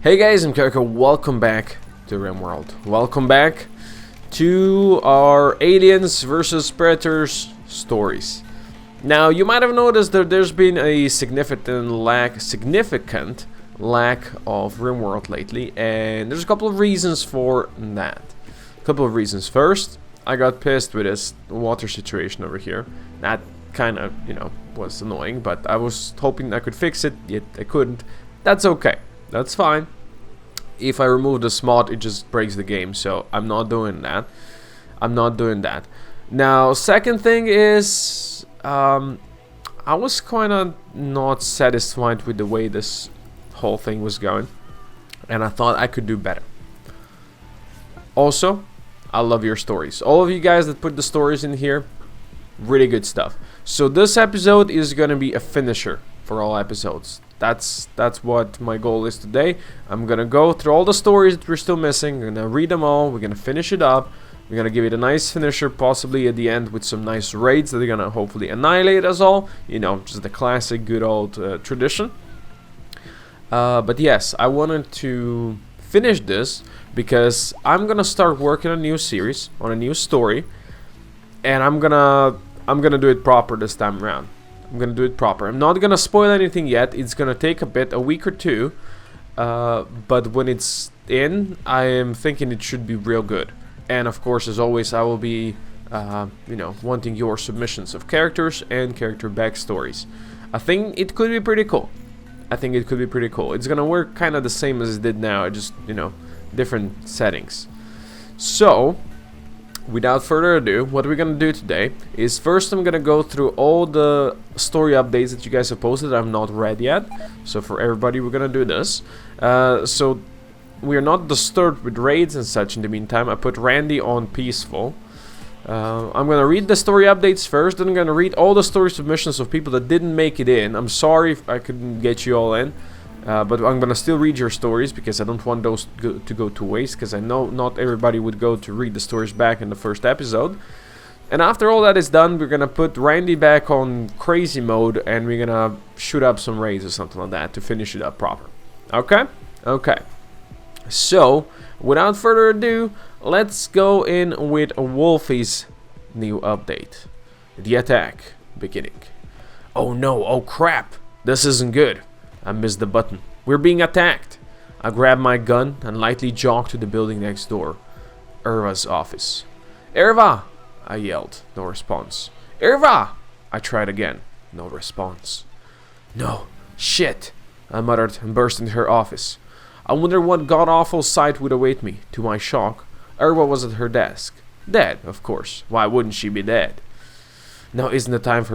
Hey guys, I'm Koko. Welcome back to RimWorld. Welcome back to our Aliens vs Predators stories. Now, you might have noticed that there's been a significant lack of RimWorld lately, and there's a couple of reasons for that. First, I got pissed with this water situation over here. That kind of, was annoying, but I was hoping I could fix it, yet I couldn't. That's okay. That's fine. If I remove this mod, it just breaks the game, so I'm not doing that. Now, second thing is, I was kind of not satisfied with the way this whole thing was going, and I thought I could do better. Also, I love your stories. All of you guys that put the stories in here, really good stuff. So this episode is gonna be a finisher for all episodes. That's what my goal is today. I'm gonna go through all the stories that we're still missing. We're gonna read them all. We're gonna finish it up. We're gonna give it a nice finisher, possibly at the end with some nice raids that are gonna hopefully annihilate us all. Just the classic good old tradition. But yes, I wanted to finish this because I'm gonna start working on a new series, on a new story, and I'm gonna do it proper this time around. I'm gonna do it proper. I'm not gonna spoil anything yet. It's gonna take a week or two, but when it's in, I am thinking it should be real good. And of course, as always, I will be, wanting your submissions of characters and character backstories. I think it could be pretty cool. It's gonna work kind of the same as it did now, just different settings. So, without further ado, what we're gonna do today is first I'm gonna go through all the story updates that you guys have posted that I've not read yet. So for everybody, we're gonna do this. So we are not disturbed with raids and such in the meantime. I put Randy on peaceful. I'm gonna read the story updates first, then I'm gonna read all the story submissions of people that didn't make it in. I'm sorry if I couldn't get you all in. But I'm gonna still read your stories because I don't want those to go to waste, because I know not everybody would go to read the stories back in the first episode. And after all that is done, we're gonna put Randy back on crazy mode and we're gonna shoot up some raids or something like that to finish it up proper. Okay? Okay. So, without further ado, let's go in with Wolfie's new update. The attack beginning. Oh no, oh crap, this isn't good. I missed the button. We're being attacked. I grabbed my gun and lightly jogged to the building next door. Irva's office. Irva! I yelled. No response. Irva! I tried again. No response. No. Shit! I muttered and burst into her office. I wonder what god-awful sight would await me. To my shock, Irva was at her desk. Dead, of course. Why wouldn't she be dead? Now isn't the time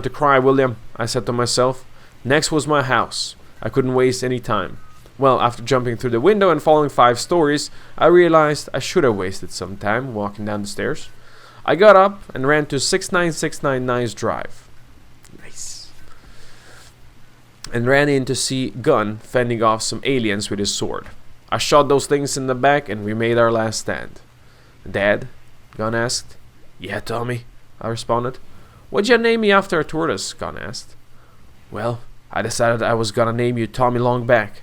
to cry, William, I said to myself. Next was my house. I couldn't waste any time. Well, after jumping through the window and falling 5 stories, I realized I should have wasted some time walking down the stairs. I got up and ran to 6969 Nice Drive. Nice. And ran in to see Gunn fending off some aliens with his sword. I shot those things in the back and we made our last stand. Dad? Gunn asked. Yeah, Tommy, I responded. What'd you name me after a tortoise? Gunn asked. Well, I decided I was gonna name you Tommy Longback,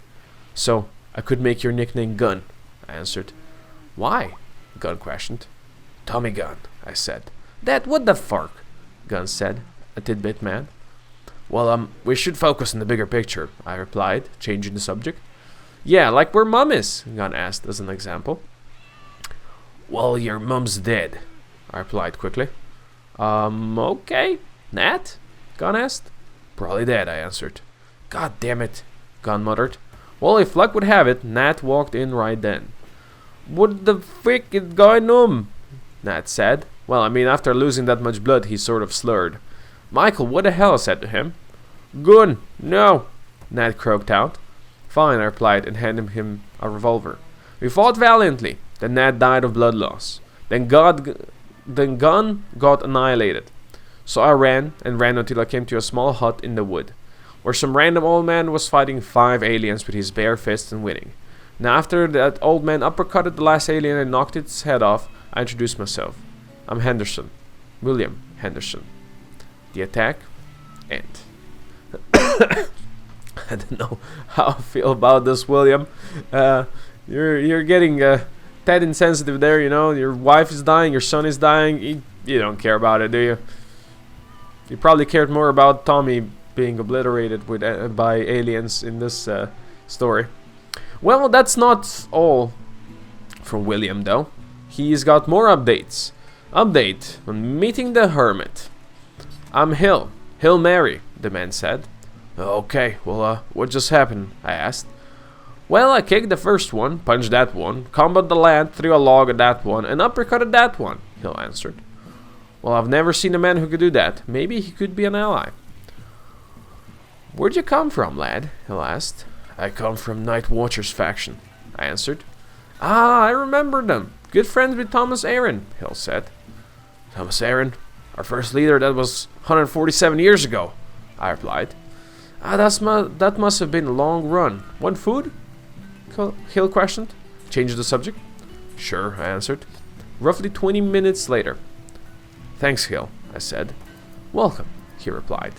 so I could make your nickname Gun, I answered. Why? Gun questioned. Tommy Gun, I said. Dad, what the fuck? Gun said, a tidbit mad. Well, we should focus on the bigger picture, I replied, changing the subject. Yeah, like where Mum is, Gun asked as an example. Well, your mum's dead, I replied quickly. Okay. Nat? Gun asked. Probably dead, I answered. God damn it, Gun muttered. Well, if luck would have it, Nat walked in right then. What the frick is going on? Nat said. Well, after losing that much blood, he sort of slurred. Michael, what the hell? I said to him. Gun, no, Nat croaked out. Fine, I replied and handed him a revolver. We fought valiantly. Then Nat died of blood loss. Then Gun got annihilated. So I ran until I came to a small hut in the wood, where some random old man was fighting 5 aliens with his bare fist and winning. Now after that old man uppercutted the last alien and knocked its head off, I introduced myself. I'm Henderson. William Henderson. The attack end. I don't know how I feel about this, William. You're getting that insensitive there, you know. Your wife is dying, your son is dying. You don't care about it, do you? You probably cared more about Tommy being obliterated with by aliens in this story. Well, that's not all from William, though. He's got more updates. Update on meeting the hermit. I'm Hill. Hill Mary, the man said. Okay, well, what just happened? I asked. Well, I kicked the first one, punched that one, comboed the lad, threw a log at that one, and uppercutted that one, Hill answered. Well, I've never seen a man who could do that. Maybe he could be an ally. Where'd you come from, lad? Hill asked. I come from Night Watcher's faction, I answered. Ah, I remember them. Good friends with Thomas Aaron, Hill said. Thomas Aaron? Our first leader that was 147 years ago, I replied. Ah, that must have been a long run. Want food? Hill questioned. Changed the subject. Sure, I answered. Roughly 20 minutes later. Thanks, Hill, I said. Welcome, he replied.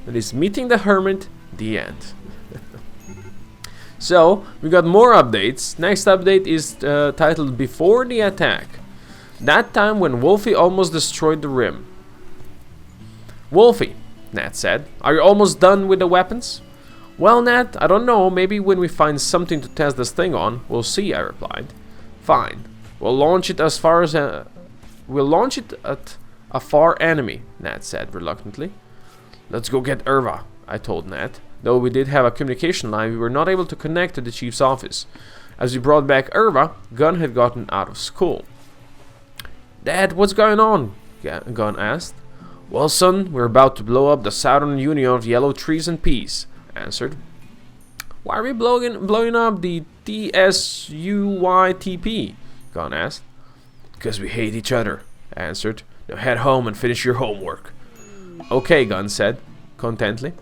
That is meeting the hermit, the end. So, we got more updates. Next update is titled Before the Attack. That time when Wolfie almost destroyed the rim. Wolfie, Nat said, are you almost done with the weapons? Well, Nat, I don't know. Maybe when we find something to test this thing on, we'll see, I replied. Fine. We'll launch it at a far enemy, Nat said reluctantly. Let's go get Irva, I told Nat. Though we did have a communication line, we were not able to connect to the chief's office. As we brought back Irva, Gunn had gotten out of school. Dad, what's going on? Gunn asked. Well, son, we're about to blow up the Southern Union of Yellow Trees and Peas, I answered. Why are we blowing up the TSUYTP? Gunn asked. Because we hate each other, I answered. Now head home and finish your homework. Okay, Gunn said, contently.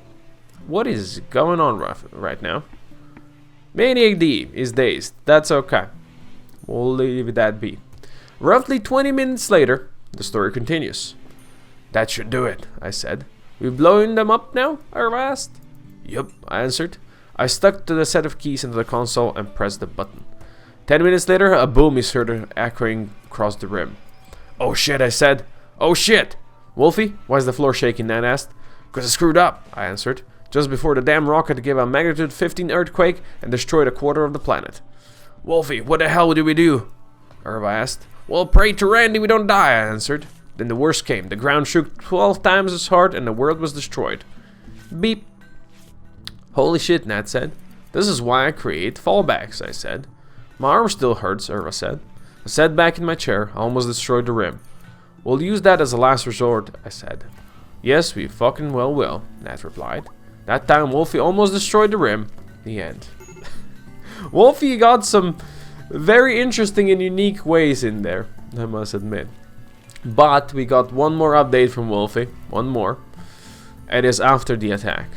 What is going on right now? Maniac D is dazed. That's okay. We'll leave that be. Roughly 20 minutes later, the story continues. That should do it, I said. We blowing them up now? Irva asked. Yup, I answered. I stuck to the set of keys into the console and pressed the button. 10 minutes later, a boom is heard echoing across the rim. Oh shit, I said. Oh shit! Wolfie, why is the floor shaking? Nat asked. Because I screwed up, I answered. Just before the damn rocket gave a magnitude 15 earthquake and destroyed a quarter of the planet. Wolfie, what the hell did we do? Irva asked. Well, pray to Randy we don't die, I answered. Then the worst came. The ground shook 12 times as hard and the world was destroyed. Beep. Holy shit, Nat said. This is why I create fallbacks, I said. My arm still hurts, Irva said. I sat back in my chair. I almost destroyed the rim. We'll use that as a last resort, I said. Yes, we fucking well will, Nat replied. That time Wolfie almost destroyed the rim. The end. Wolfie got some very interesting and unique ways in there, I must admit. But we got one more update from Wolfie. One more. It is after the attack.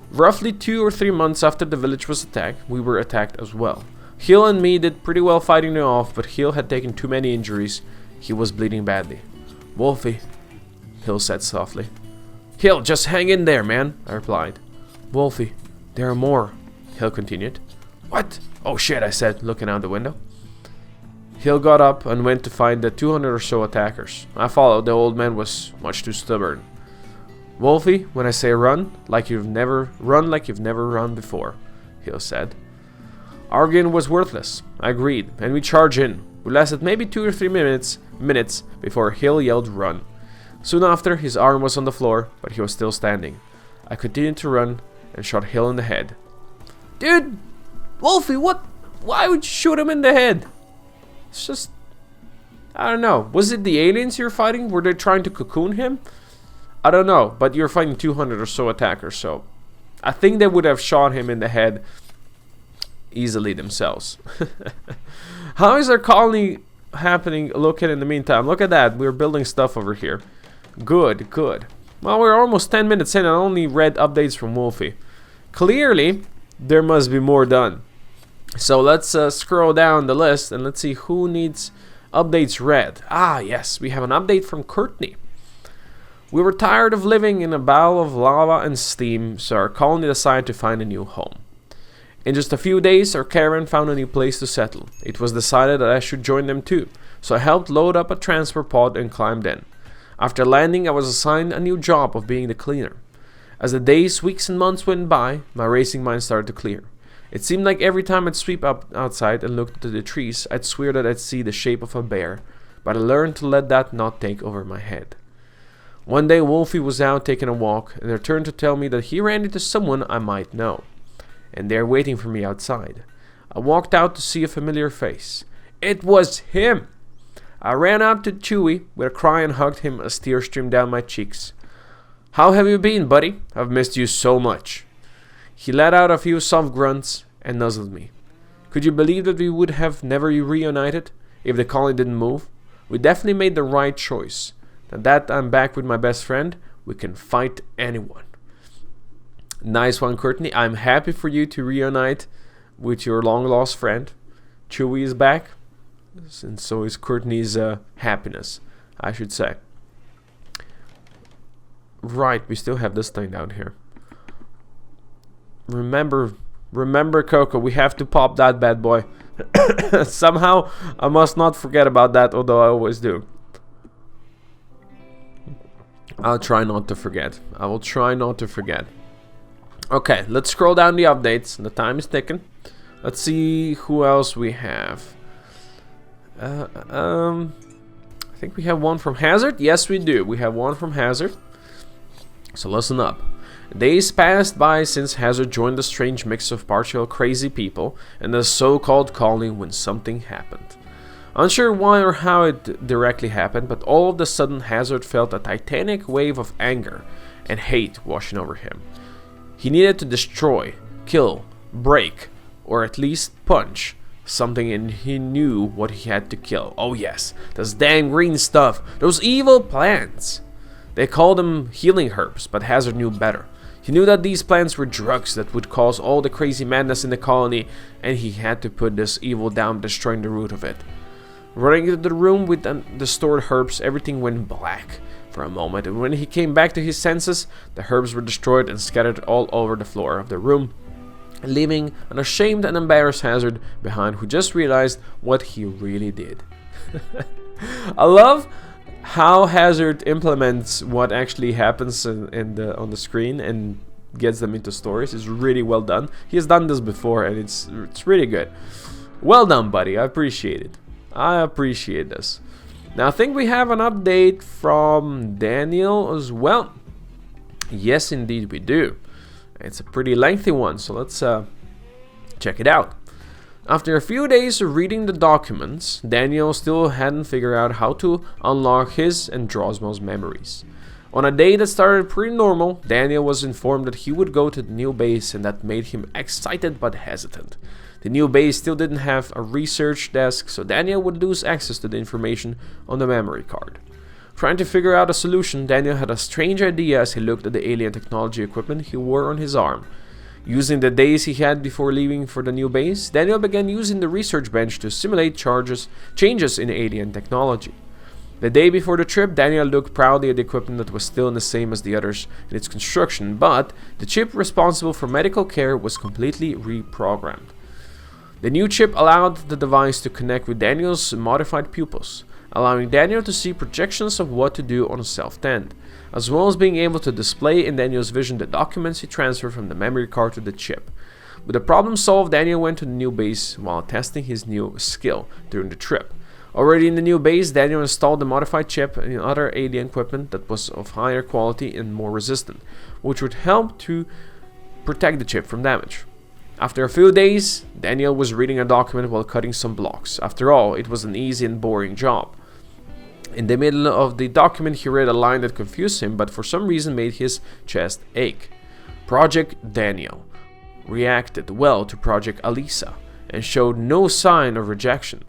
Roughly 2 or 3 months after the village was attacked, we were attacked as well. Hill and me did pretty well fighting them off, but Hill had taken too many injuries. He was bleeding badly. Wolfie, Hill said softly. Hill, just hang in there, man, I replied. Wolfie, there are more, Hill continued. What? Oh shit, I said, looking out the window. Hill got up and went to find the 200 or so attackers. I followed. The old man was much too stubborn. Wolfie, when I say run like you've never run before, Hill said. Arguing was worthless. I agreed, and we charged in. We lasted maybe 2 or 3 minutes before Hill yelled run. Soon after, his arm was on the floor, but he was still standing. I continued to run and shot Hill in the head. Dude! Wolfie, what? Why would you shoot him in the head? It's just... I don't know. Was it the aliens you're fighting? Were they trying to cocoon him? I don't know, but you're fighting 200 or so attackers, so... I think they would have shot him in the head easily themselves. How is our colony happening? Look at in the meantime. Look at that. We're building stuff over here. Good, good. Well, we're almost 10 minutes in and I only read updates from Wolfie. Clearly, there must be more done. So let's scroll down the list and let's see who needs updates read. Ah, yes, we have an update from Courtney. We were tired of living in a ball of lava and steam, so our colony decided to find a new home. In just a few days, our caravan found a new place to settle. It was decided that I should join them too, so I helped load up a transport pod and climbed in. After landing, I was assigned a new job of being the cleaner. As the days, weeks, and months went by, my racing mind started to clear. It seemed like every time I'd sweep up outside and look to the trees, I'd swear that I'd see the shape of a bear, but I learned to let that not take over my head. One day, Wolfie was out taking a walk and returned to tell me that he ran into someone I might know, and they're waiting for me outside. I walked out to see a familiar face. It was him! I ran up to Chewie with a cry and hugged him as tears streamed down my cheeks. How have you been, buddy? I've missed you so much. He let out a few soft grunts and nuzzled me. Could you believe that we would have never reunited if the colony didn't move? We definitely made the right choice. Now that I'm back with my best friend, we can fight anyone. Nice one, Courtney. I'm happy for you to reunite with your long-lost friend. Chewie is back, and so is Courtney's happiness, I should say. Right, we still have this thing down here. Remember, Coco, we have to pop that bad boy. Somehow, I must not forget about that, although I always do. I'll try not to forget. I will try not to forget. Okay, let's scroll down the updates. The time is ticking. Let's see who else we have. I think we have one from Hazard. Yes, we do. We have one from Hazard. So listen up. Days passed by since Hazard joined the strange mix of partial crazy people and the so-called colony when something happened. Unsure why or how it directly happened, but all of a sudden Hazard felt a titanic wave of anger and hate washing over him. He needed to destroy, kill, break, or at least punch something, and he knew what he had to kill. Oh yes, those damn green stuff, those evil plants. They called them healing herbs, but Hazard knew better. He knew that these plants were drugs that would cause all the crazy madness in the colony, and he had to put this evil down, destroying the root of it. Running into the room with the stored herbs, everything went black for a moment, and when he came back to his senses, the herbs were destroyed and scattered all over the floor of the room, leaving an ashamed and embarrassed Hazard behind, who just realized what he really did. I love how Hazard implements what actually happens on the screen and gets them into stories. Is really well done. He has done this before, and it's really good. Well done, buddy. I appreciate it. I appreciate this. Now I think we have an update from Daniel as well. Yes, indeed we do. It's a pretty lengthy one, so let's check it out. After a few days of reading the documents, Daniel still hadn't figured out how to unlock his and Drosmo's memories. On a day that started pretty normal, Daniel was informed that he would go to the new base, and that made him excited but hesitant. The new base still didn't have a research desk, so Daniel would lose access to the information on the memory card. Trying to figure out a solution, Daniel had a strange idea as he looked at the alien technology equipment he wore on his arm. Using the days he had before leaving for the new base, Daniel began using the research bench to simulate changes in alien technology. The day before the trip, Daniel looked proudly at the equipment that was still the same as the others in its construction, but the chip responsible for medical care was completely reprogrammed. The new chip allowed the device to connect with Daniel's modified pupils, allowing Daniel to see projections of what to do on a self-tend, as well as being able to display in Daniel's vision the documents he transferred from the memory card to the chip. With the problem solved, Daniel went to the new base while testing his new skill during the trip. Already in the new base, Daniel installed the modified chip and other alien equipment that was of higher quality and more resistant, which would help to protect the chip from damage. After a few days, Daniel was reading a document while cutting some blocks. After all, it was an easy and boring job. In the middle of the document, he read a line that confused him, but for some reason made his chest ache. Project Daniel reacted well to Project Alisa and showed no sign of rejection.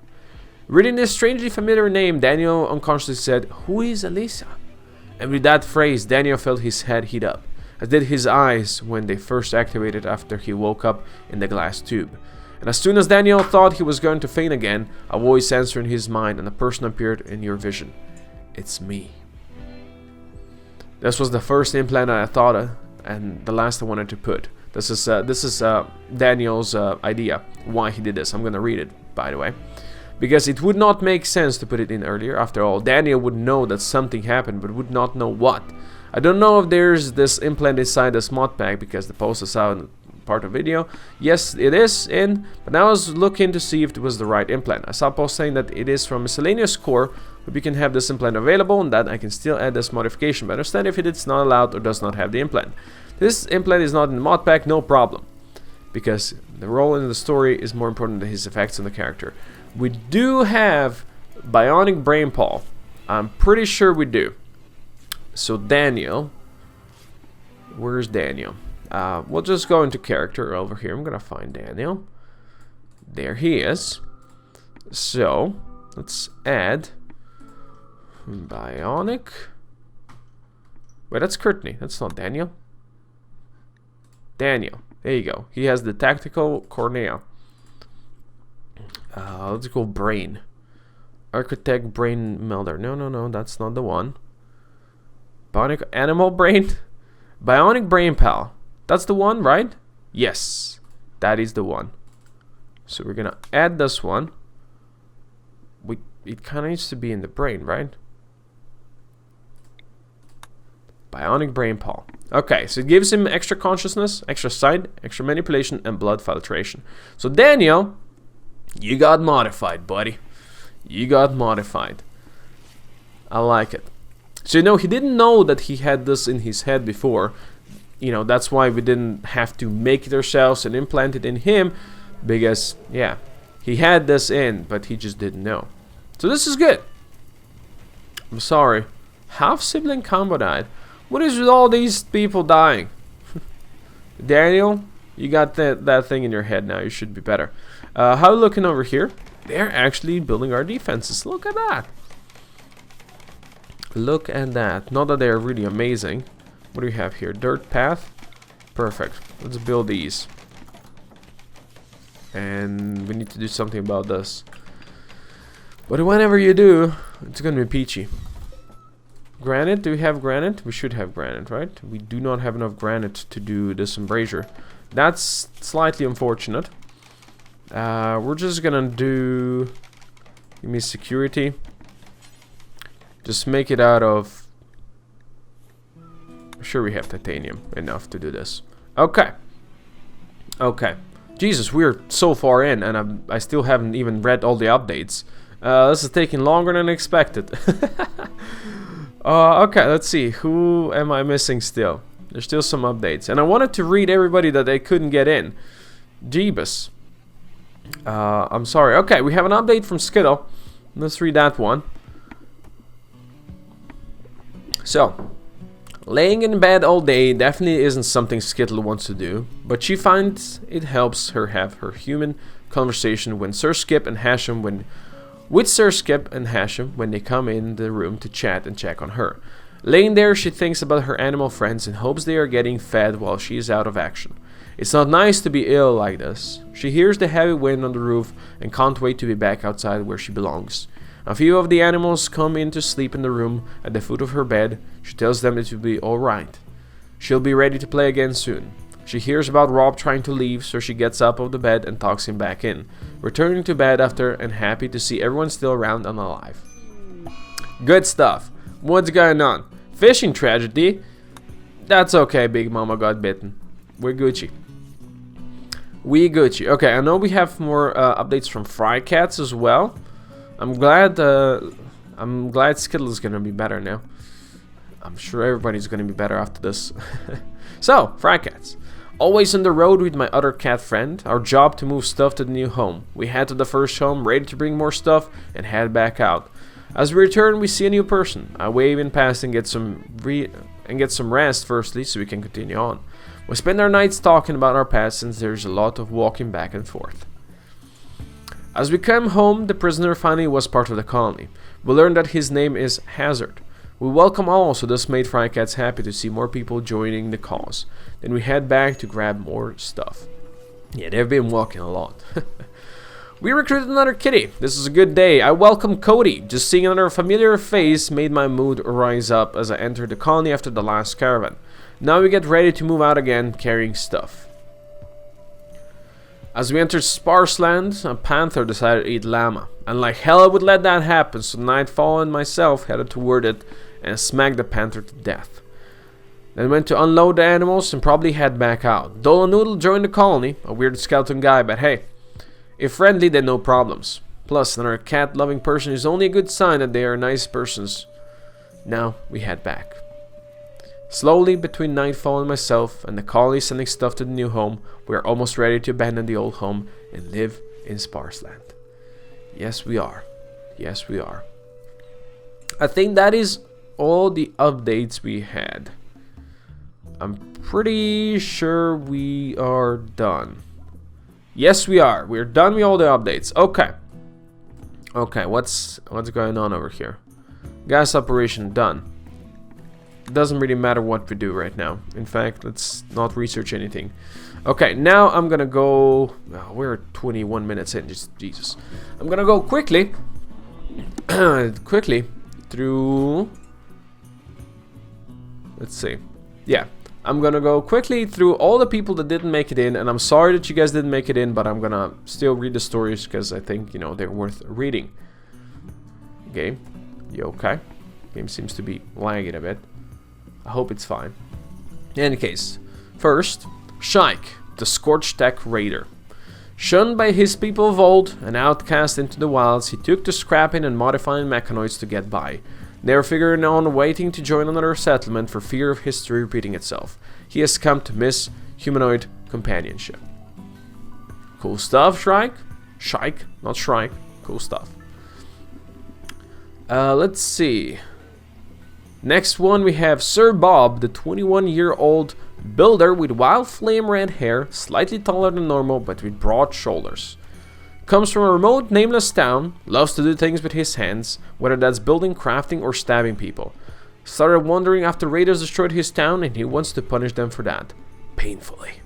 Reading this strangely familiar name, Daniel unconsciously said, "Who is Alisa?" And with that phrase, Daniel felt his head heat up, as did his eyes when they first activated after he woke up in the glass tube. And as soon as Daniel thought he was going to faint again, a voice answered in his mind and a person appeared in your vision. "It's me." This was the first implant I thought of, and the last I wanted to put. This is Daniel's idea, why he did this. I'm gonna read it, by the way. Because it would not make sense to put it in earlier. After all, Daniel would know that something happened, but would not know what. I don't know if there's this implant inside this mod pack, because the post is out in part of the video. Yes, it is in, but I was looking to see if it was the right implant. I saw a post saying that it is from miscellaneous core, but you can have this implant available, and that I can still add this modification. But understand if it is not allowed or does not have the implant. This implant is not in the mod pack, no problem, because the role in the story is more important than his effects on the character. We do have bionic brain paw. I'm pretty sure we do. So Daniel, where's Daniel? We'll just go into character over here. I'm gonna find Daniel. There he is. So let's add bionic. Wait, that's Courtney. That's not Daniel. Daniel. There you go. He has the tactical cornea. Let's go brain. Architect brain melder. No, that's not the one. Bionic animal brain. Bionic brain pal. That's the one, right? Yes, that is the one. So we're gonna add this one. It kind of needs to be in the brain, right? Bionic brain pal. Okay, so it gives him extra consciousness, extra sight, extra manipulation, and blood filtration. So Daniel, you got modified, buddy. You got modified. I like it. So, you know, he didn't know that he had this in his head before. You know, that's why we didn't have to make it ourselves and implant it in him. Because, yeah, he had this in, but he just didn't know. So this is good. I'm sorry. Half-sibling combo died. What is with all these people dying? Daniel, you got that thing in your head now. You should be better. How are we looking over here? They're actually building our defenses. Look at that. Look at that. Not that they're really amazing. What do we have here? Dirt path. Perfect. Let's build these. And we need to do something about this. But whenever you do, it's gonna be peachy. Granite. Do we have granite? We should have granite, right? We do not have enough granite to do this embrasure. That's slightly unfortunate. We're just gonna do... Give me security. Just make it out of... I'm sure we have titanium enough to do this. Okay. Okay. Jesus, we're so far in, and I still haven't even read all the updates. This is taking longer than expected. Okay, let's see. Who am I missing still? There's still some updates. And I wanted to read everybody that I couldn't get in. Jeebus. I'm sorry. Okay, we have an update from Skiddo. Let's read that one. So, laying in bed all day definitely isn't something Skittle wants to do, but she finds it helps her have her human conversation with Sir Skip and Hashem when they come in the room to chat and check on her. Laying there, she thinks about her animal friends and hopes they are getting fed while she is out of action. It's not nice to be ill like this. She hears the heavy wind on the roof and can't wait to be back outside where she belongs. A few of the animals come in to sleep in the room at the foot of her bed. She tells them it will be alright. She'll be ready to play again soon. She hears about Rob trying to leave, so she gets up of the bed and talks him back in, returning to bed after and happy to see everyone still around and alive. Good stuff. What's going on? Fishing tragedy? That's okay, Big Mama got bitten. We're Gucci. We Gucci. Okay, I know we have more updates from Fry Cats as well. I'm glad Skittle is gonna be better now. I'm sure everybody's gonna be better after this. So, Fry Cats. Always on the road with my other cat friend. Our job to move stuff to the new home. We head to the first home, ready to bring more stuff, and head back out. As we return, we see a new person. I wave in past and get some rest firstly, so we can continue on. We spend our nights talking about our past, since there's a lot of walking back and forth. As we come home, the prisoner finally was part of the colony. We learn that his name is Hazard. We welcome all, so this made Fry Cats happy to see more people joining the cause. Then we head back to grab more stuff. Yeah, they've been walking a lot. We recruited another kitty. This is a good day. I welcome Cody. Just seeing another familiar face made my mood rise up as I entered the colony after the last caravan. Now we get ready to move out again, carrying stuff. As we entered sparse land, a panther decided to eat llama. And like hell I would let that happen, so Nightfall and myself headed toward it and smacked the panther to death. Then went to unload the animals and probably head back out. Dolo Noodle joined the colony, a weird skeleton guy, but hey, if friendly then no problems. Plus, another cat-loving person is only a good sign that they are nice persons. Now we head back. Slowly, between Nightfall and myself and the colony sending stuff to the new home, we are almost ready to abandon the old home and live in sparse land. Yes, we are. Yes, we are. I think that is all the updates we had. I'm pretty sure we are done. Yes, we are. We're done with all the updates. Okay. Okay, what's going on over here? Gas operation done. It doesn't really matter what we do right now. In fact, let's not research anything. Okay, now I'm gonna go... Oh, we're 21 minutes in. Just Jesus. I'm gonna go quickly. Quickly through... Let's see. Yeah. I'm gonna go quickly through all the people that didn't make it in, and I'm sorry that you guys didn't make it in, but I'm gonna still read the stories because I think, you know, they're worth reading. Game, you okay? Game seems to be lagging a bit. I hope it's fine. In any case, first, Shike, the Scorched Tech Raider. Shunned by his people of old and outcast into the wilds, he took to scrapping and modifying mechanoids to get by. Never figuring on waiting to join another settlement for fear of history repeating itself. He has come to miss humanoid companionship. Cool stuff, Shrike. Shike, not Shrike. Cool stuff. Let's see. Next one we have Sir Bob, the 21-year-old builder with wild flame red hair, slightly taller than normal but with broad shoulders. Comes from a remote, nameless town, loves to do things with his hands, whether that's building, crafting, or stabbing people. Started wondering after raiders destroyed his town and he wants to punish them for that. Painfully.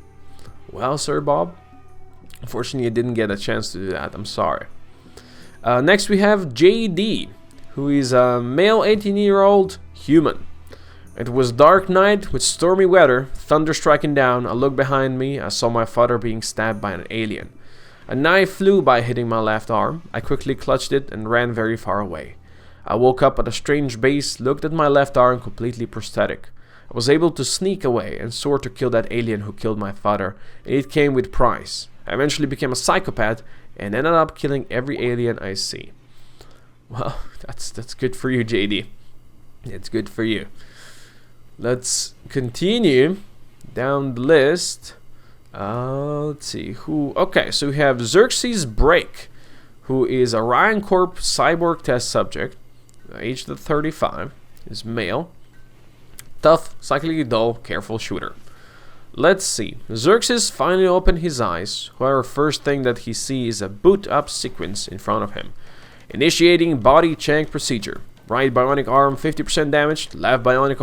Well, Sir Bob, unfortunately you didn't get a chance to do that, I'm sorry. Next we have JD, who is a male 18-year-old human. It was dark night with stormy weather, thunder striking down. I looked behind me, I saw my father being stabbed by an alien. A knife flew by hitting my left arm. I quickly clutched it and ran very far away. I woke up at a strange base, looked at my left arm completely prosthetic. I was able to sneak away and soar to kill that alien who killed my father, and it came with price. I eventually became a psychopath and ended up killing every alien I see. Well, that's good for you, JD. It's good for you. Let's continue down the list. Let's see who. Okay, so we have Xerxes Break, who is a Ryan Corp cyborg test subject, aged 35, is male, tough, psychically dull, careful shooter. Let's see. Xerxes finally opened his eyes. However, first thing that he sees is a boot up sequence in front of him. Initiating body check procedure. Right bionic arm 50% damage, left bionic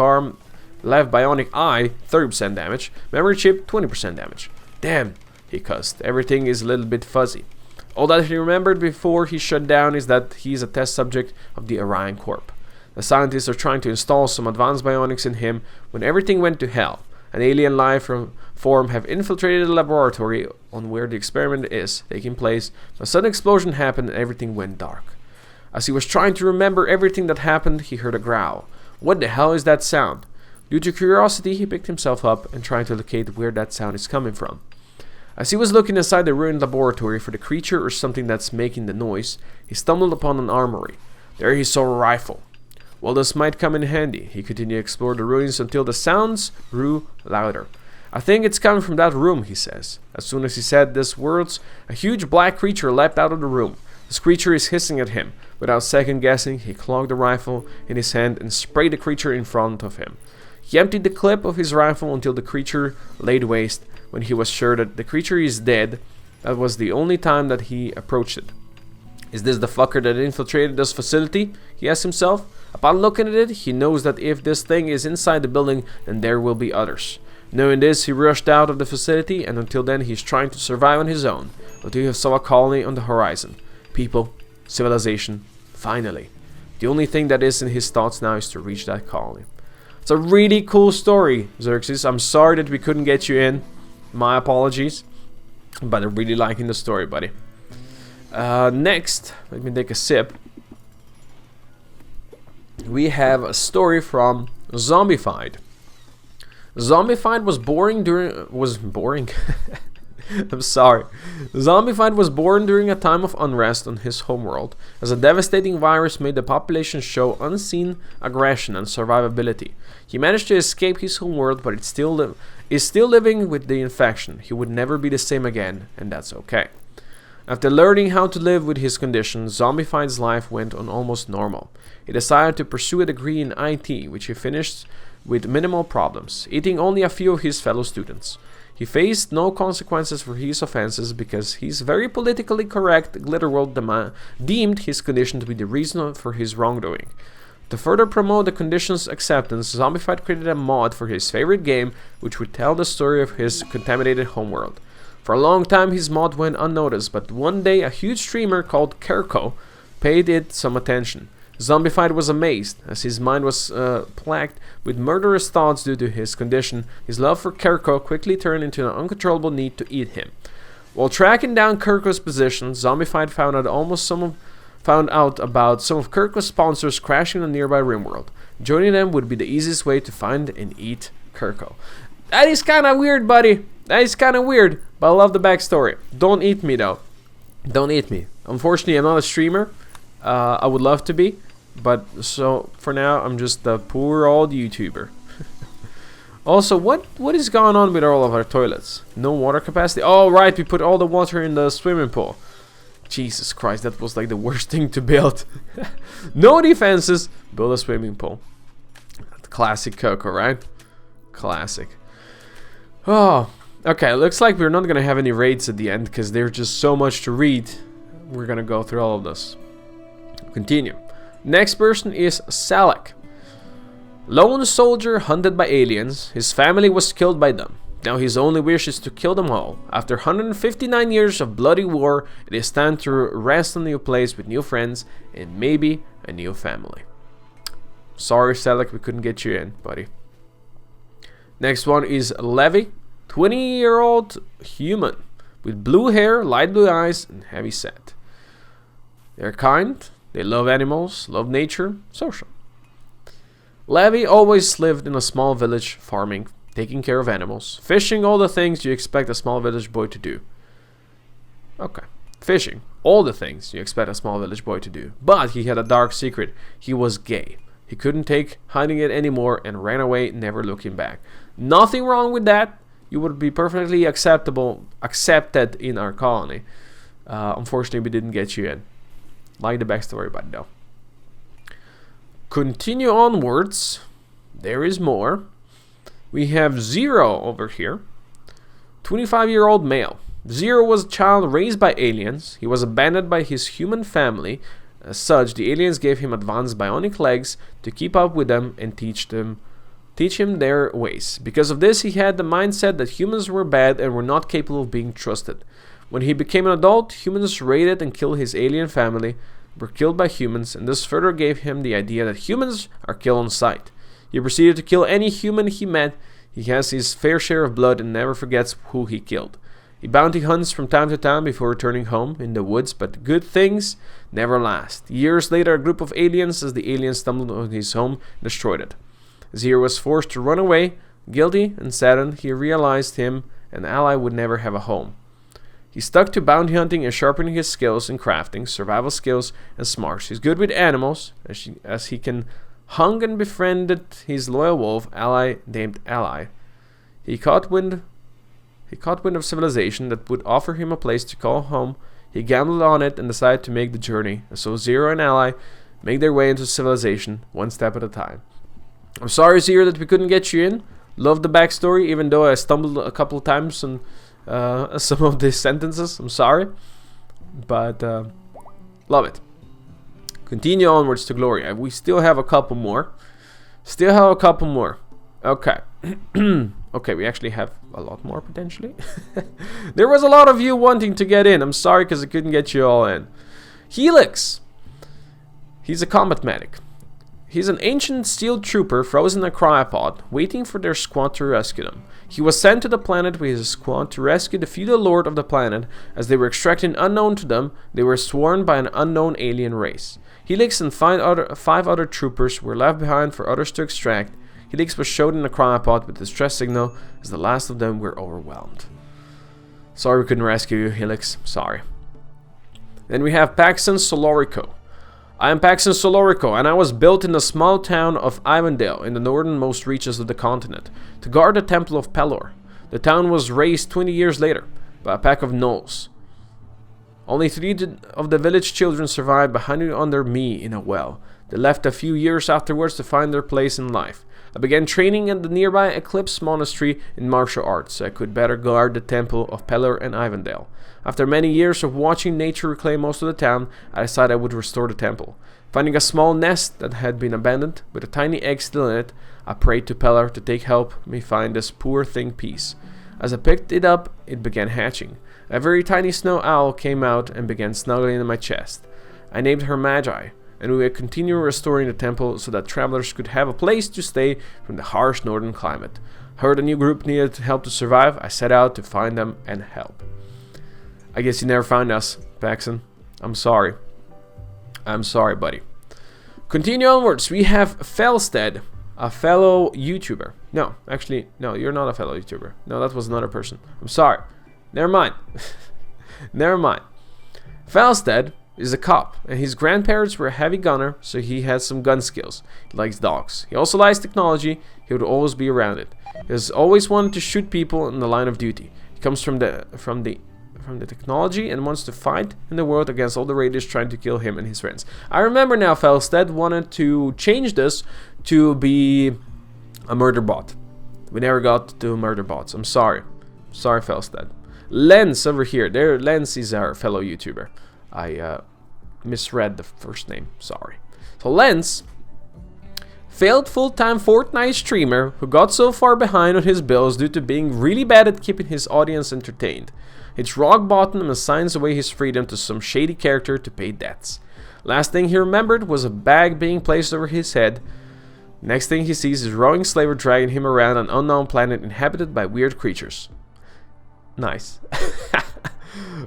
eye 30% damage, memory chip 20% damage. Damn, he cussed. Everything is a little bit fuzzy. All that he remembered before he shut down is that he's a test subject of the Orion Corp. The scientists are trying to install some advanced bionics in him when everything went to hell. An alien life form have infiltrated the laboratory on where the experiment is taking place. A sudden explosion happened and everything went dark. As he was trying to remember everything that happened, he heard a growl. What the hell is that sound? Due to curiosity, he picked himself up and tried to locate where that sound is coming from. As he was looking inside the ruined laboratory for the creature or something that's making the noise, he stumbled upon an armory. There he saw a rifle. Well, this might come in handy. He continued to explore the ruins until the sounds grew louder. I think it's coming from that room, he says. As soon as he said these words, a huge black creature leapt out of the room. This creature is hissing at him. Without second guessing, he clogged the rifle in his hand and sprayed the creature in front of him. He emptied the clip of his rifle until the creature laid waste. When he was sure that the creature is dead, that was the only time that he approached it. Is this the fucker that infiltrated this facility? He asked himself. Upon looking at it, he knows that if this thing is inside the building, then there will be others. Knowing this, he rushed out of the facility, and until then he's trying to survive on his own. but you saw a colony on the horizon. People, civilization, finally. The only thing that is in his thoughts now is to reach that colony. It's a really cool story, Xerxes. I'm sorry that we couldn't get you in. My apologies. But I'm really liking the story, buddy. Next, let me take a sip. We have a story from Zombified. Zombified was boring. I'm sorry. Zombified was born during a time of unrest on his homeworld, as a devastating virus made the population show unseen aggression and survivability. He managed to escape his homeworld, but is still living with the infection. He would never be the same again, and that's okay. After learning how to live with his condition, Zombified's life went on almost normal. He decided to pursue a degree in IT, which he finished with minimal problems, eating only a few of his fellow students. He faced no consequences for his offenses because his very politically correct Glitterworld deemed his condition to be the reason for his wrongdoing. To further promote the condition's acceptance, Zombified created a mod for his favorite game, which would tell the story of his contaminated homeworld. For a long time his mod went unnoticed, but one day a huge streamer called Kerko paid it some attention. Zombified was amazed, as his mind was plagued with murderous thoughts due to his condition. His love for Kerko quickly turned into an uncontrollable need to eat him. While tracking down Kerko's position, Zombified found out about some of Kerko's sponsors crashing on nearby RimWorld. Joining them would be the easiest way to find and eat Kerko. That is kind of weird, buddy. That is kind of weird, but I love the backstory. Don't eat me, though. Don't eat me. Unfortunately, I'm not a streamer. I would love to be, but so for now I'm just a poor old YouTuber. Also, what is going on with all of our toilets? No water capacity? Oh right, we put all the water in the swimming pool. Jesus Christ, that was like the worst thing to build. No defenses, build a swimming pool. Classic Coco, right? Classic. Oh, okay, looks like we're not gonna have any raids at the end because there's just so much to read. We're gonna go through all of this. Continue. Next person is Salak. Lone soldier hunted by aliens. His family was killed by them. Now his only wish is to kill them all. After 159 years of bloody war, it is time to rest in a new place with new friends and maybe a new family. Sorry Salak, we couldn't get you in, buddy. Next one is Levy. 20-year-old human with blue hair, light blue eyes, and heavy set. They're kind. They love animals, love nature, social. Levy always lived in a small village, farming, taking care of animals, fishing, all the things you expect a small village boy to do. Okay, fishing, all the things you expect a small village boy to do. But he had a dark secret. He was gay. He couldn't take hiding it anymore and ran away, never looking back. Nothing wrong with that. You would be perfectly accepted in our colony. Unfortunately, we didn't get you in. Like the backstory, but no. Continue onwards. There is more. We have Zero over here. 25-year-old male. Zero was a child raised by aliens. He was abandoned by his human family. As such, the aliens gave him advanced bionic legs to keep up with them and teach him their ways. Because of this, he had the mindset that humans were bad and were not capable of being trusted. When he became an adult, humans raided and killed his alien family, were killed by humans, and this further gave him the idea that humans are killed on sight. He proceeded to kill any human he met. He has his fair share of blood and never forgets who he killed. He bounty hunts from time to time before returning home in the woods, but good things never last. Years later, a group of aliens, as the aliens stumbled on his home, destroyed it. Zero was forced to run away. Guilty and saddened, he realized him, an ally, would never have a home. He stuck to bounty hunting and sharpening his skills in crafting, survival skills, and smarts. He's good with animals, as he can hung and befriended his loyal wolf ally named Ally. He caught wind of civilization that would offer him a place to call home. He gambled on it and decided to make the journey. And so Zero and Ally make their way into civilization, one step at a time. I'm sorry, Zero, that we couldn't get you in. Love the backstory, even though I stumbled a couple of times on some of these sentences. I'm sorry, but love it. Continue onwards to glory. We still have a couple more. Okay. Okay, we actually have a lot more potentially. There was a lot of you wanting to get in. I'm sorry because I couldn't get you all in. Helix. He's a combat medic. He's an ancient steel trooper frozen in a cryopod, waiting for their squad to rescue them. He was sent to the planet with his squad to rescue the feudal lord of the planet. As they were extracting unknown to them, they were sworn by an unknown alien race. Helix and five other troopers were left behind for others to extract. Helix was showed in a cryopod with a distress signal as the last of them were overwhelmed. Sorry we couldn't rescue you, Helix. Sorry. Then we have Paxton Solorico. I am Paxton Solorico, and I was built in the small town of Ivandale in the northernmost reaches of the continent to guard the Temple of Pelor. The town was razed 20 years later by a pack of gnolls. Only 3 of the village children survived by hiding under me in a well. They left a few years afterwards to find their place in life. I began training at the nearby Eclipse Monastery in martial arts so I could better guard the Temple of Pelor and Ivandale. After many years of watching nature reclaim most of the town, I decided I would restore the temple. Finding a small nest that had been abandoned, with a tiny egg still in it, I prayed to Pelor to help me find this poor thing peace. As I picked it up, it began hatching. A very tiny snow owl came out and began snuggling in my chest. I named her Magi, and we would continue restoring the temple so that travelers could have a place to stay from the harsh northern climate. Heard a new group needed help to survive. I set out to find them and help. I guess you never found us, Paxton. I'm sorry. I'm sorry, buddy. Continue onwards. We have Felstead, a fellow YouTuber. No, actually, no, you're not a fellow YouTuber. No, that was another person. I'm sorry. Never mind. Never mind. Felstead is a cop, and his grandparents were a heavy gunner, so he has some gun skills. He likes dogs. He also likes technology. He would always be around it. He has always wanted to shoot people in the line of duty. He comes from the technology and wants to fight in the world against all the raiders trying to kill him and his friends. I remember now Felstead wanted to change this to be a murder bot. We never got to murder bots. I'm sorry. Sorry, Felstead. Lens over here. There, Lens is our fellow YouTuber. I misread the first name. Sorry. So Lens, failed full-time Fortnite streamer who got so far behind on his bills due to being really bad at keeping his audience entertained. Hits rock bottom and signs away his freedom to some shady character to pay debts. Last thing he remembered was a bag being placed over his head. Next thing he sees is rowing slaver dragging him around an unknown planet inhabited by weird creatures. Nice.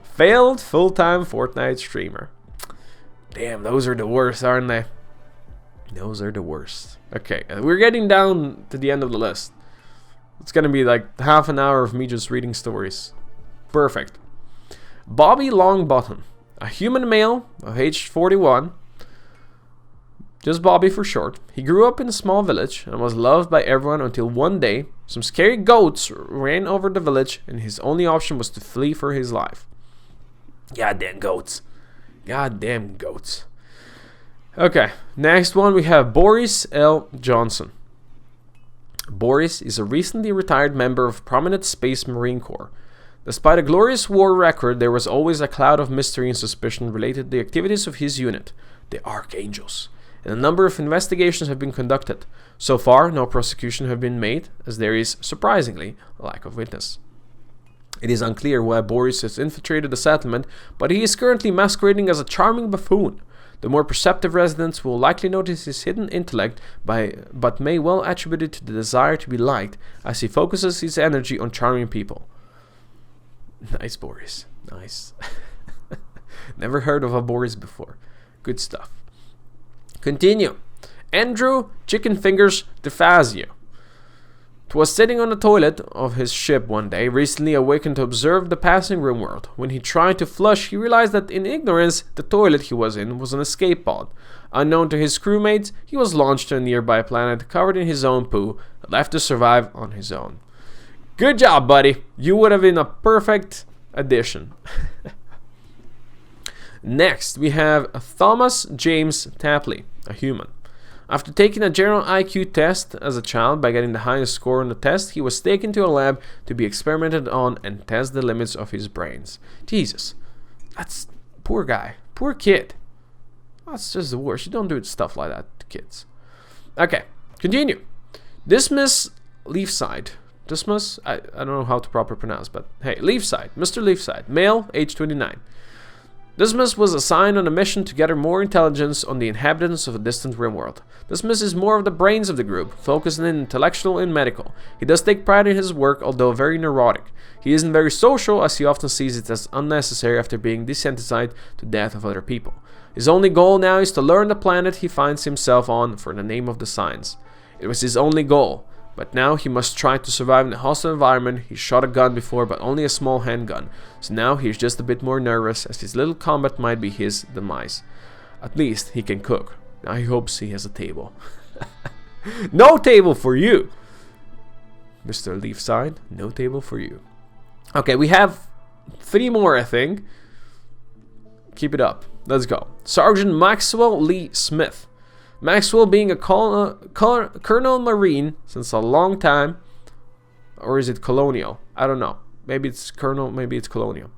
Failed full-time Fortnite streamer. Damn, those are the worst, aren't they? Those are the worst. Okay, we're getting down to the end of the list. It's gonna be like half an hour of me just reading stories. Perfect. Bobby Longbottom, a human male of age 41. Just Bobby for short. He grew up in a small village and was loved by everyone until one day, some scary goats ran over the village and his only option was to flee for his life. Goddamn goats. Goddamn goats. Okay, next one we have Boris L. Johnson. Boris is a recently retired member of prominent Space Marine Corps. Despite a glorious war record, there was always a cloud of mystery and suspicion related to the activities of his unit, the Archangels, and a number of investigations have been conducted. So far, no prosecution have been made, as there is, surprisingly, a lack of witness. It is unclear why Boris has infiltrated the settlement, but he is currently masquerading as a charming buffoon. The more perceptive residents will likely notice his hidden intellect, but may well attribute it to the desire to be liked, as he focuses his energy on charming people. Nice, Boris. Nice. Never heard of a Boris before. Good stuff. Continue. Andrew Chicken Fingers DeFazio. Was sitting on the toilet of his ship one day, recently awakened to observe the passing RimWorld. When he tried to flush, he realized that in ignorance, the toilet he was in was an escape pod. Unknown to his crewmates, he was launched to a nearby planet covered in his own poo, and left to survive on his own. Good job, buddy. You would have been a perfect addition. Next, we have Thomas James Tapley, a human. After taking a general IQ test as a child by getting the highest score on the test, he was taken to a lab to be experimented on and test the limits of his brains. Jesus, that's poor guy, poor kid. That's just the worst. You don't do stuff like that to kids. Okay, continue. Dismiss Leafside Dismas, I don't know how to properly pronounce, but hey, Leafside, Mr. Leafside, male, age 29. Dismas was assigned on a mission to gather more intelligence on the inhabitants of a distant RimWorld. Dismas is more of the brains of the group, focusing in intellectual and medical. He does take pride in his work, although very neurotic. He isn't very social, as he often sees it as unnecessary after being desensitized to death of other people. His only goal now is to learn the planet he finds himself on for the name of the science. It was his only goal, but now he must try to survive in a hostile environment. He shot a gun before, but only a small handgun, so now he's just a bit more nervous, as his little combat might be his demise. At least he can cook. Now he hopes he has a table. No table for you! Mr. Leafside, no table for you. Okay, we have 3 more, I think. Keep it up. Let's go. Sergeant Maxwell Lee Smith. Maxwell being a Colonel Marine since a long time. Or is it Colonial? I don't know. Maybe it's Colonel, maybe it's Colonial.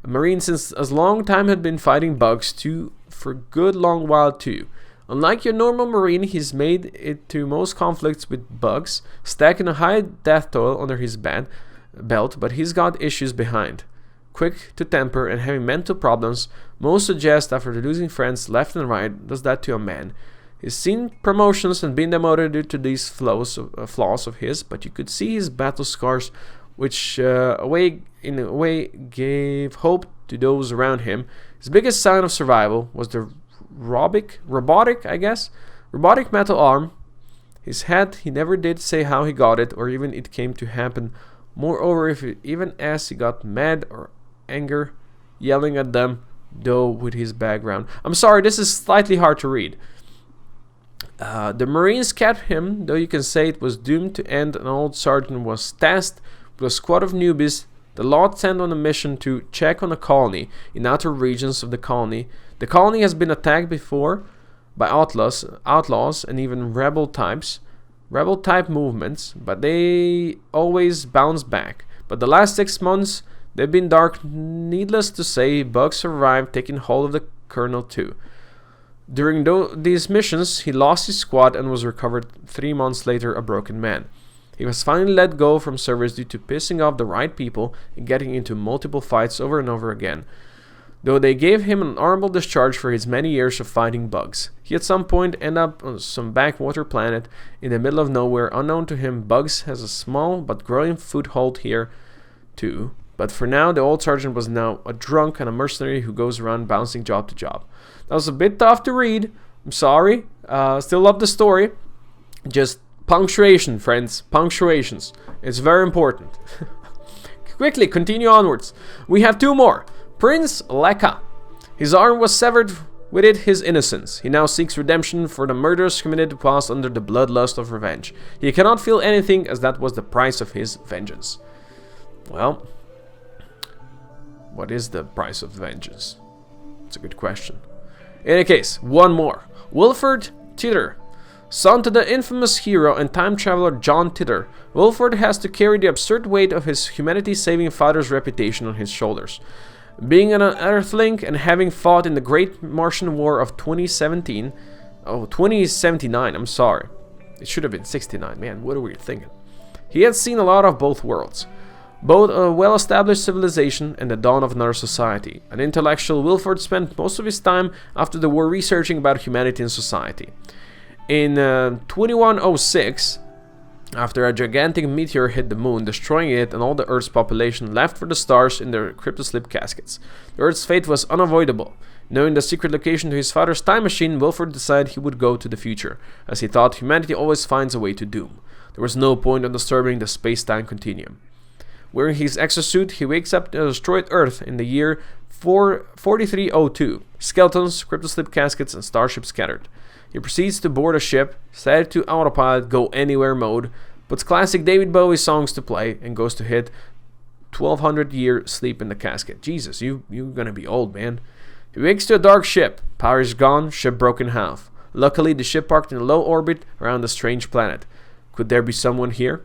A Marine since a long time had been fighting bugs too, for a good long while too. Unlike your normal Marine, he's made it to most conflicts with bugs, stacking a high death toll under his belt, but he's got issues behind. Quick to temper and having mental problems, most suggest after losing friends left and right, does that to a man. He's seen promotions and been demoted due to these flaws of his, but you could see his battle scars, which in a way gave hope to those around him. His biggest sign of survival was the robotic metal arm. His head, he never did say how he got it or even it came to happen. Moreover, even as he got mad or anger, yelling at them, though with his background. I'm sorry, this is slightly hard to read. The Marines kept him, though you can say it was doomed to end. An old sergeant was tasked with a squad of newbies. The Lord sent on a mission to check on a colony in outer regions of the colony. The colony has been attacked before by outlaws and even rebel type movements, but they always bounce back. But the last 6 months, they've been dark. Needless to say, bugs survived, taking hold of the colonel too. During these missions, he lost his squad and was recovered 3 months later a broken man. He was finally let go from service due to pissing off the right people and getting into multiple fights over and over again. Though they gave him an honorable discharge for his many years of fighting bugs. He at some point ended up on some backwater planet in the middle of nowhere. Unknown to him, Bugs has a small but growing foothold here too. But for now, the old sergeant was now a drunk and a mercenary who goes around bouncing job to job. That was a bit tough to read. I'm sorry. Still love the story. Just punctuation, friends. Punctuations. It's very important. Quickly, continue onwards. We have 2 more. Prince Leka. His arm was severed, with it his innocence. He now seeks redemption for the murders committed whilst under the bloodlust of revenge. He cannot feel anything, as that was the price of his vengeance. Well, what is the price of vengeance? It's a good question. In any case, 1 more. Wilford Titter. Son to the infamous hero and time traveler John Titter, Wilford has to carry the absurd weight of his humanity-saving father's reputation on his shoulders. Being an Earthling and having fought in the Great Martian War of 2079, I'm sorry. It should have been 69, man, what are we thinking? He had seen a lot of both worlds. Both a well-established civilization and the dawn of another society. An intellectual, Wilford spent most of his time after the war researching about humanity and society. In 2106, after a gigantic meteor hit the moon, destroying it and all the Earth's population left for the stars in their cryptoslip caskets. The Earth's fate was unavoidable. Knowing the secret location to his father's time machine, Wilford decided he would go to the future, as he thought humanity always finds a way to doom. There was no point in disturbing the space-time continuum. Wearing his exosuit, he wakes up to a destroyed Earth in the year 4302. Skeletons, cryptoslip caskets, and starships scattered. He proceeds to board a ship, set it to autopilot, go anywhere mode, puts classic David Bowie songs to play, and goes to hit 1200-year sleep in the casket. Jesus, you're gonna be old, man. He wakes to a dark ship. Power is gone, ship broken in half. Luckily, the ship parked in a low orbit around a strange planet. Could there be someone here?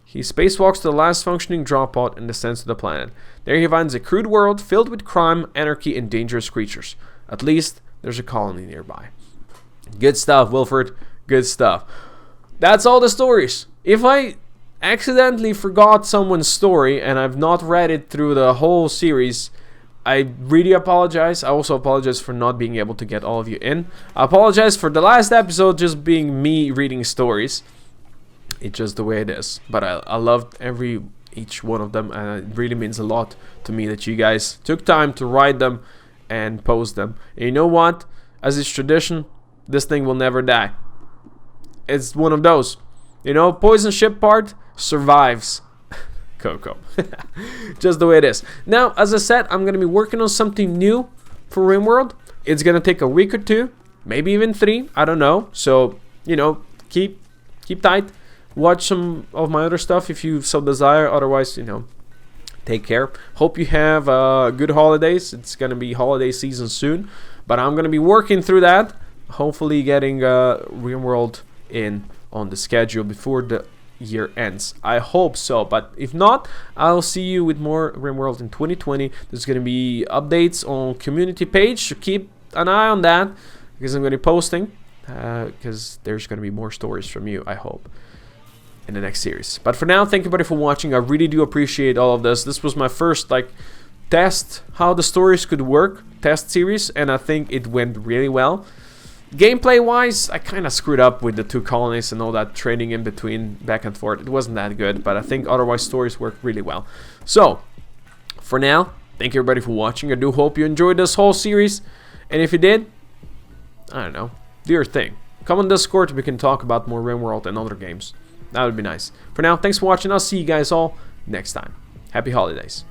He spacewalks to the last functioning drop pod and descends to the planet. There he finds a crude world filled with crime, anarchy, and dangerous creatures. At least, there's a colony nearby. Good stuff, Wilford. Good stuff. That's all the stories. If I accidentally forgot someone's story and I've not read it through the whole series, I really apologize. I also apologize for not being able to get all of you in. I apologize for the last episode just being me reading stories. It's just the way it is. But I loved each one of them, and it really means a lot to me that you guys took time to write them and post them. And you know what? As is tradition, this thing will never die. It's one of those. You know, poison ship part survives. Coco. Just the way it is. Now, as I said, I'm going to be working on something new for RimWorld. It's going to take a week or two, maybe even 3. I don't know. So, you know, keep tight. Watch some of my other stuff if you so desire. Otherwise, you know, take care. Hope you have good holidays. It's going to be holiday season soon. But I'm going to be working through that. Hopefully getting RimWorld in on the schedule before the year ends. I hope so, but if not, I'll see you with more RimWorld in 2020. There's going to be updates on community page, so keep an eye on that because I'm going to be posting because there's going to be more stories from you, I hope, in the next series. But for now, thank you everybody for watching. I really do appreciate all of this. This was my first test how the stories could work test series, and I think it went really well. Gameplay wise, I kind of screwed up with the 2 colonists and all that trading in between back and forth. It wasn't that good, but I think otherwise stories worked really well. So, for now, thank you everybody for watching. I do hope you enjoyed this whole series. And if you did, I don't know, do your thing. Come on Discord, we can talk about more RimWorld and other games. That would be nice. For now, thanks for watching. I'll see you guys all next time. Happy holidays.